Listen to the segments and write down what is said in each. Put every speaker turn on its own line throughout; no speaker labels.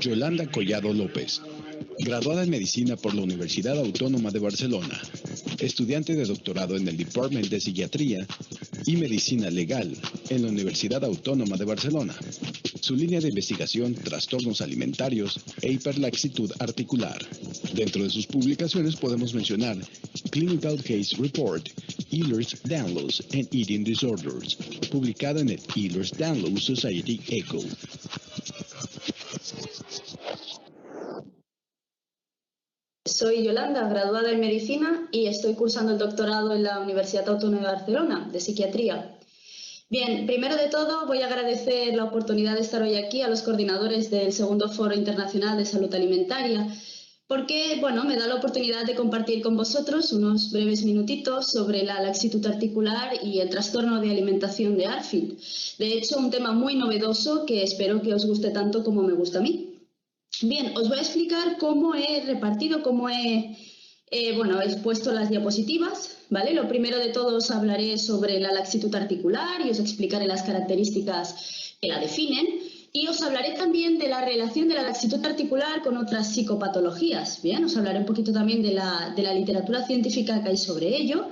Yolanda Collado López, graduada en Medicina por la Universidad Autónoma de Barcelona, estudiante de doctorado en el Department de Psiquiatría y Medicina Legal en la Universidad Autónoma de Barcelona. Su línea de investigación, trastornos alimentarios e hiperlaxitud articular. Dentro de sus publicaciones podemos mencionar Clinical Case Report, Ehlers-Danlos and Eating Disorders, publicado en el Ehlers-Danlos Society Echo.
Soy Yolanda, graduada en Medicina y estoy cursando el doctorado en la Universidad Autónoma de Barcelona, de Psiquiatría. Bien, primero de todo voy a agradecer la oportunidad de estar hoy aquí a los coordinadores del segundo Foro Internacional de Salud Alimentaria, porque me da la oportunidad de compartir con vosotros unos breves minutitos sobre la laxitud articular y el trastorno de alimentación de Arfield. De hecho, un tema muy novedoso que espero que os guste tanto como me gusta a mí. Bien, os voy a explicar cómo he repartido, he puesto las diapositivas, ¿vale? Lo primero de todo os hablaré sobre la laxitud articular y os explicaré las características que la definen. Y os hablaré también de la relación de la laxitud articular con otras psicopatologías. Bien, os hablaré un poquito también de la literatura científica que hay sobre ello,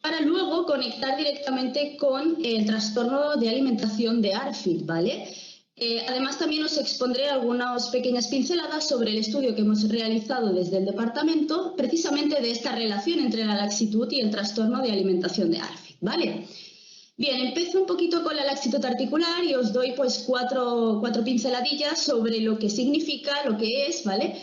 para luego conectar directamente con el trastorno de alimentación de Arfield, ¿vale? Además, también os expondré algunas pequeñas pinceladas sobre el estudio que hemos realizado desde el departamento, precisamente de esta relación entre la laxitud y el trastorno de alimentación de Arfield, ¿vale? Bien, empiezo un poquito con la laxitud articular y os doy cuatro pinceladillas sobre lo que significa, lo que es, ¿vale?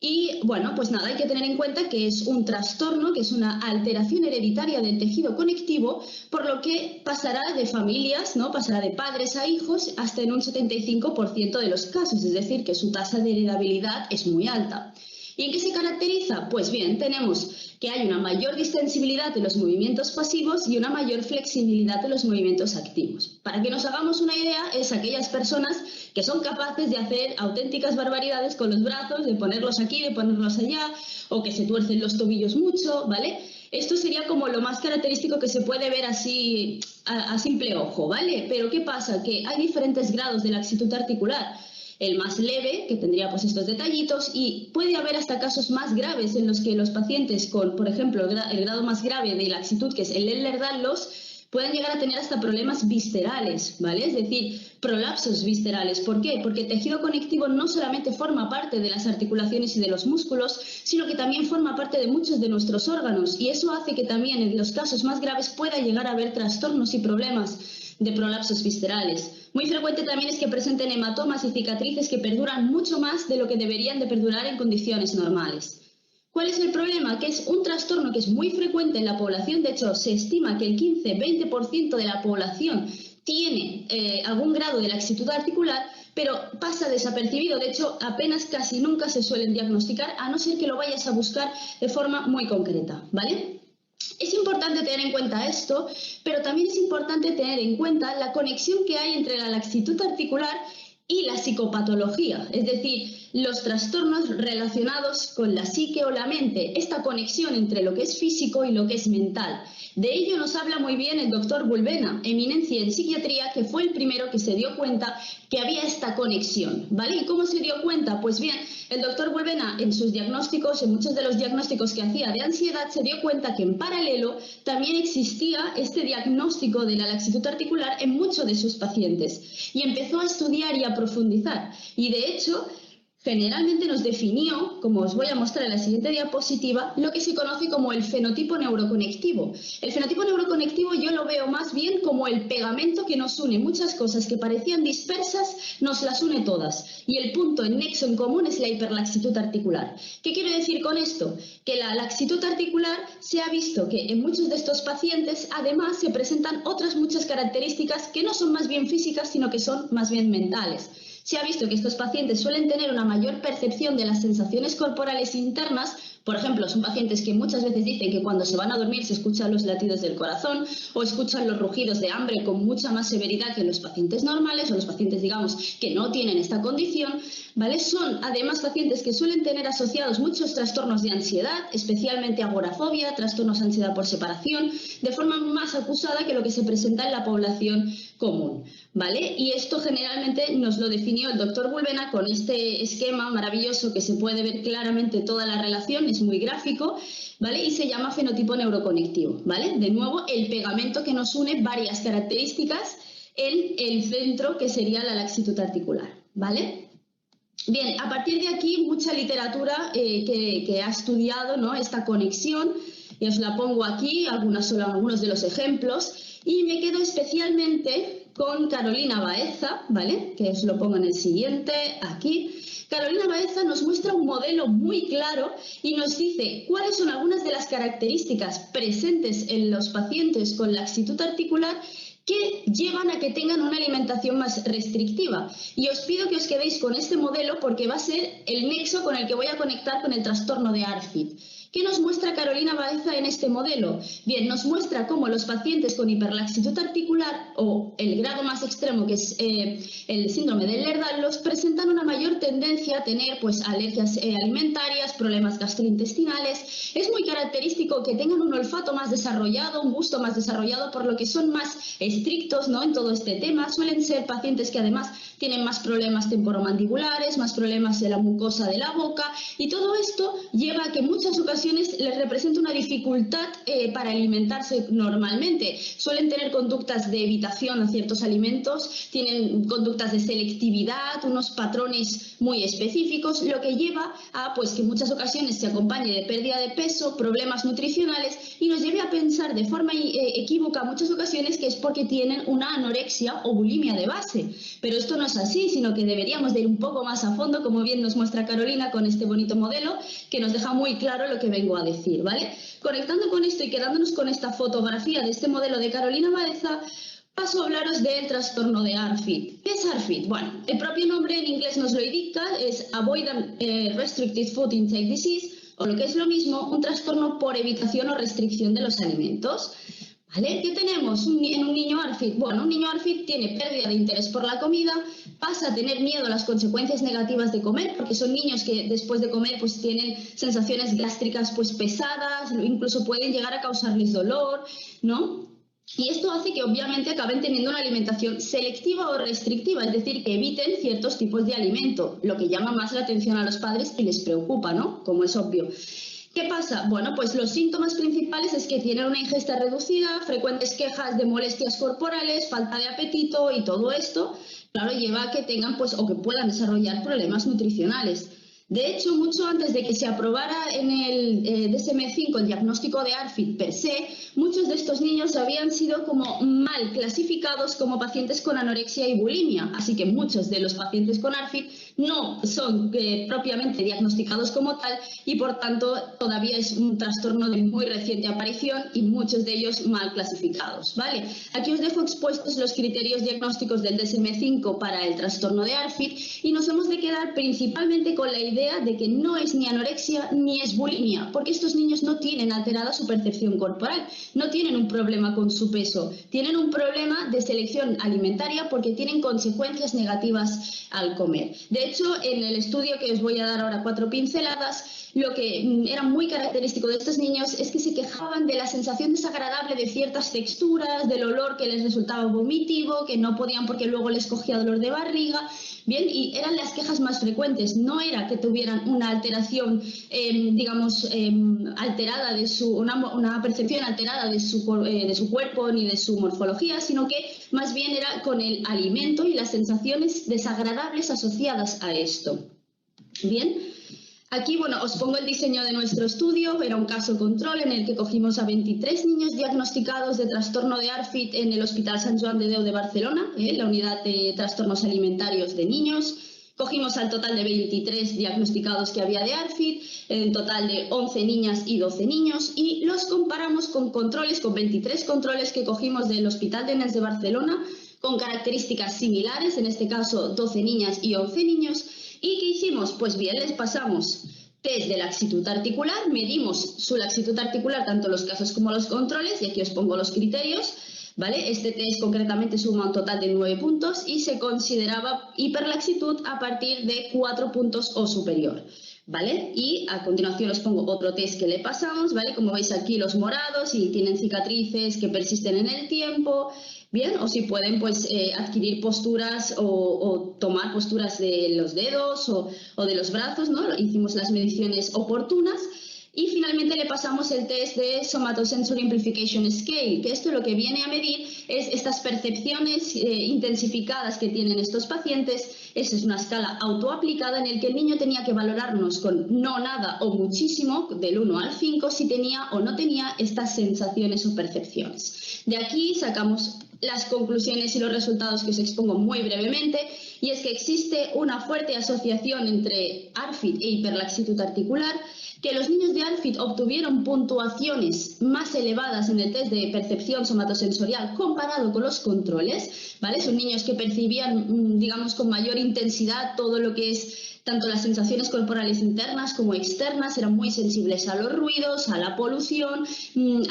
Y hay que tener en cuenta que es un trastorno, que es una alteración hereditaria del tejido conectivo, por lo que pasará de familias, ¿no? Pasará de padres a hijos hasta en un 75% de los casos, es decir, que su tasa de heredabilidad es muy alta. ¿Y en qué se caracteriza? Pues bien, tenemos que hay una mayor distensibilidad de los movimientos pasivos y una mayor flexibilidad de los movimientos activos. Para que nos hagamos una idea, es aquellas personas que son capaces de hacer auténticas barbaridades con los brazos, de ponerlos aquí, de ponerlos allá, o que se tuercen los tobillos mucho, ¿vale? Esto sería como lo más característico que se puede ver así a simple ojo, ¿vale? Pero ¿qué pasa? Que hay diferentes grados de laxitud articular. El más leve, que tendría estos detallitos, y puede haber hasta casos más graves en los que los pacientes con, por ejemplo, el grado más grave de laxitud, que es el Ehlers-Danlos, pueden llegar a tener hasta problemas viscerales, ¿vale? Es decir, prolapsos viscerales. ¿Por qué? Porque el tejido conectivo no solamente forma parte de las articulaciones y de los músculos, sino que también forma parte de muchos de nuestros órganos, y eso hace que también en los casos más graves pueda llegar a haber trastornos y problemas de prolapsos viscerales. Muy frecuente también es que presenten hematomas y cicatrices que perduran mucho más de lo que deberían de perdurar en condiciones normales. ¿Cuál es el problema? Que es un trastorno que es muy frecuente en la población. De hecho, se estima que el 15-20% de la población tiene algún grado de laxitud articular, pero pasa desapercibido. De hecho, apenas casi nunca se suelen diagnosticar, a no ser que lo vayas a buscar de forma muy concreta, ¿vale? Es importante tener en cuenta esto, pero también es importante tener en cuenta la conexión que hay entre la laxitud articular y la psicopatología, es decir, los trastornos relacionados con la psique o la mente, esta conexión entre lo que es físico y lo que es mental. De ello nos habla muy bien el doctor Bulbena, eminencia en psiquiatría, que fue el primero que se dio cuenta que había esta conexión, ¿vale? ¿Y cómo se dio cuenta? Pues bien, el doctor Bulbena en sus diagnósticos, en muchos de los diagnósticos que hacía de ansiedad, se dio cuenta que en paralelo también existía este diagnóstico de la laxitud articular en muchos de sus pacientes, y empezó a estudiar y a profundizar, y de hecho generalmente nos definió, como os voy a mostrar en la siguiente diapositiva, lo que se conoce como el fenotipo neuroconectivo. El fenotipo neuroconectivo yo lo veo más bien como el pegamento que nos une. Muchas cosas que parecían dispersas nos las une todas. Y el punto, el nexo en común, es la hiperlaxitud articular. ¿Qué quiero decir con esto? Que la laxitud articular se ha visto que en muchos de estos pacientes además se presentan otras muchas características que no son más bien físicas, sino que son más bien mentales. Se ha visto que estos pacientes suelen tener una mayor percepción de las sensaciones corporales internas. Por ejemplo, son pacientes que muchas veces dicen que cuando se van a dormir se escuchan los latidos del corazón o escuchan los rugidos de hambre con mucha más severidad que los pacientes normales o los pacientes, digamos, que no tienen esta condición, ¿vale? Son además pacientes que suelen tener asociados muchos trastornos de ansiedad, especialmente agorafobia, trastornos de ansiedad por separación, de forma más acusada que lo que se presenta en la población común, ¿vale? Y esto generalmente nos lo definió el doctor Bulbena con este esquema maravilloso que se puede ver claramente toda la relación, es muy gráfico, ¿vale? Y se llama fenotipo neuroconectivo, ¿vale? De nuevo, el pegamento que nos une varias características en el centro que sería la laxitud articular, ¿vale? Bien, a partir de aquí mucha literatura que ha estudiado, ¿no?, esta conexión, y os la pongo aquí, algunos de los ejemplos, y me quedo especialmente con Carolina Baeza, ¿vale?, que os lo pongo en el siguiente, aquí. Carolina Baeza nos muestra un modelo muy claro y nos dice cuáles son algunas de las características presentes en los pacientes con laxitud articular que llevan a que tengan una alimentación más restrictiva. Y os pido que os quedéis con este modelo porque va a ser el nexo con el que voy a conectar con el trastorno de ARFID. ¿Qué nos muestra Carolina Baeza en este modelo? Bien, nos muestra cómo los pacientes con hiperlaxitud articular o el grado más extremo, que es el síndrome de Ehlers-Danlos, presentan una mayor tendencia a tener pues alergias alimentarias, problemas gastrointestinales. Es muy característico que tengan un olfato más desarrollado, un gusto más desarrollado, por lo que son más estrictos, ¿no?, en todo este tema. Suelen ser pacientes que además tienen más problemas temporomandibulares, más problemas de la mucosa de la boca, y todo esto lleva a que en muchas ocasiones les representa una dificultad para alimentarse normalmente. Suelen tener conductas de evitación a ciertos alimentos, tienen conductas de selectividad, unos patrones muy específicos, lo que lleva a pues que en muchas ocasiones se acompañe de pérdida de peso, problemas nutricionales, y nos lleve a pensar de forma equívoca en muchas ocasiones que es porque tienen una anorexia o bulimia de base. Pero esto no es así, sino que deberíamos de ir un poco más a fondo, como bien nos muestra Carolina con este bonito modelo, que nos deja muy claro lo que vengo a decir, ¿vale? Conectando con esto y quedándonos con esta fotografía de este modelo de Carolina Baeza, paso a hablaros del trastorno de ARFID. ¿Qué es ARFID? Bueno, el propio nombre en inglés nos lo indica, es Avoidant Restricted Food Intake Disease, o lo que es lo mismo, un trastorno por evitación o restricción de los alimentos. ¿Vale? ¿Qué tenemos en un niño ARFID? Bueno, un niño ARFID tiene pérdida de interés por la comida, pasa a tener miedo a las consecuencias negativas de comer, porque son niños que después de comer pues tienen sensaciones gástricas pues pesadas, incluso pueden llegar a causarles dolor, ¿no? Y esto hace que obviamente acaben teniendo una alimentación selectiva o restrictiva, es decir, que eviten ciertos tipos de alimento, lo que llama más la atención a los padres y les preocupa, ¿no? Como es obvio. ¿Qué pasa? Bueno, pues los síntomas principales es que tienen una ingesta reducida, frecuentes quejas de molestias corporales, falta de apetito, y todo esto, claro, lleva a que tengan pues o que puedan desarrollar problemas nutricionales. De hecho, mucho antes de que se aprobara en el DSM-5 el diagnóstico de ARFID per se, muchos de estos niños habían sido como mal clasificados como pacientes con anorexia y bulimia. Así que muchos de los pacientes con ARFID no son propiamente diagnosticados como tal y, por tanto, todavía es un trastorno de muy reciente aparición y muchos de ellos mal clasificados, ¿vale? Aquí os dejo expuestos los criterios diagnósticos del DSM-5 para el trastorno de ARFID y nos hemos de quedar principalmente con la idea de que no es ni anorexia ni es bulimia, porque estos niños no tienen alterada su percepción corporal, no tienen un problema con su peso, tienen un problema de selección alimentaria porque tienen consecuencias negativas al comer. De hecho, en el estudio que os voy a dar ahora 4 pinceladas, lo que era muy característico de estos niños es que se quejaban de la sensación desagradable de ciertas texturas, del olor que les resultaba vomitivo, que no podían porque luego les cogía dolor de barriga. Bien, y eran las quejas más frecuentes, no era que tuvieran una alteración, alterada de una percepción alterada de su cuerpo ni de su morfología, sino que más bien era con el alimento y las sensaciones desagradables asociadas a esto. Bien. Aquí, bueno, os pongo el diseño de nuestro estudio. Era un caso control en el que cogimos a 23 niños diagnosticados de trastorno de ARFID en el Hospital Sant Joan de Déu de Barcelona, la unidad de trastornos alimentarios de niños. Cogimos al total de 23 diagnosticados que había de ARFID, en total de 11 niñas y 12 niños, y los comparamos con controles, con 23 controles que cogimos del Hospital de Nens de Barcelona, con características similares, en este caso 12 niñas y 11 niños. ¿Y qué hicimos? Pues bien, les pasamos test de laxitud articular, medimos su laxitud articular, tanto los casos como los controles, y aquí os pongo los criterios, ¿vale? Este test concretamente suma un total de 9 puntos y se consideraba hiperlaxitud a partir de 4 puntos o superior, ¿vale? Y a continuación os pongo otro test que le pasamos, ¿vale? Como veis aquí los morados y tienen cicatrices que persisten en el tiempo, bien, o si pueden pues adquirir posturas o tomar posturas de los dedos o de los brazos, ¿no? Hicimos las mediciones oportunas. Y finalmente le pasamos el test de Somatosensory Amplification Scale, que esto lo que viene a medir es estas percepciones intensificadas que tienen estos pacientes. Esa es una escala autoaplicada en la que el niño tenía que valorarnos con no, nada o muchísimo, del 1 al 5, si tenía o no tenía estas sensaciones o percepciones. De aquí sacamos las conclusiones y los resultados que os expongo muy brevemente, y es que existe una fuerte asociación entre ARFID e hiperlaxitud articular, que los niños de ARFID obtuvieron puntuaciones más elevadas en el test de percepción somatosensorial comparado con los controles, ¿vale? Son niños que percibían, digamos, con mayor intensidad todo lo que es tanto las sensaciones corporales internas como externas, eran muy sensibles a los ruidos, a la polución,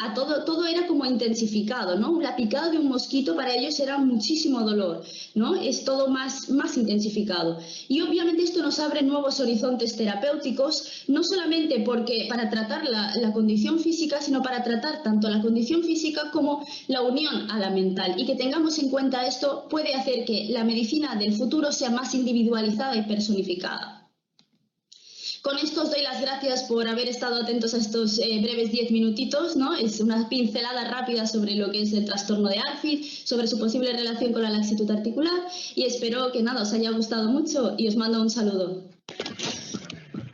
a todo era como intensificado, ¿no? La picada de un mosquito para ellos era muchísimo dolor, ¿no? Es todo más intensificado. Y obviamente esto nos abre nuevos horizontes terapéuticos, no solamente porque para tratar la condición física, sino para tratar tanto la condición física como la unión a la mental. Y que tengamos en cuenta esto puede hacer que la medicina del futuro sea más individualizada y personificada. Con esto os doy las gracias por haber estado atentos a estos breves 10 minutitos, ¿no? Es una pincelada rápida sobre lo que es el trastorno de ARFID, sobre su posible relación con la laxitud articular, y espero que nada os haya gustado mucho y os mando un saludo.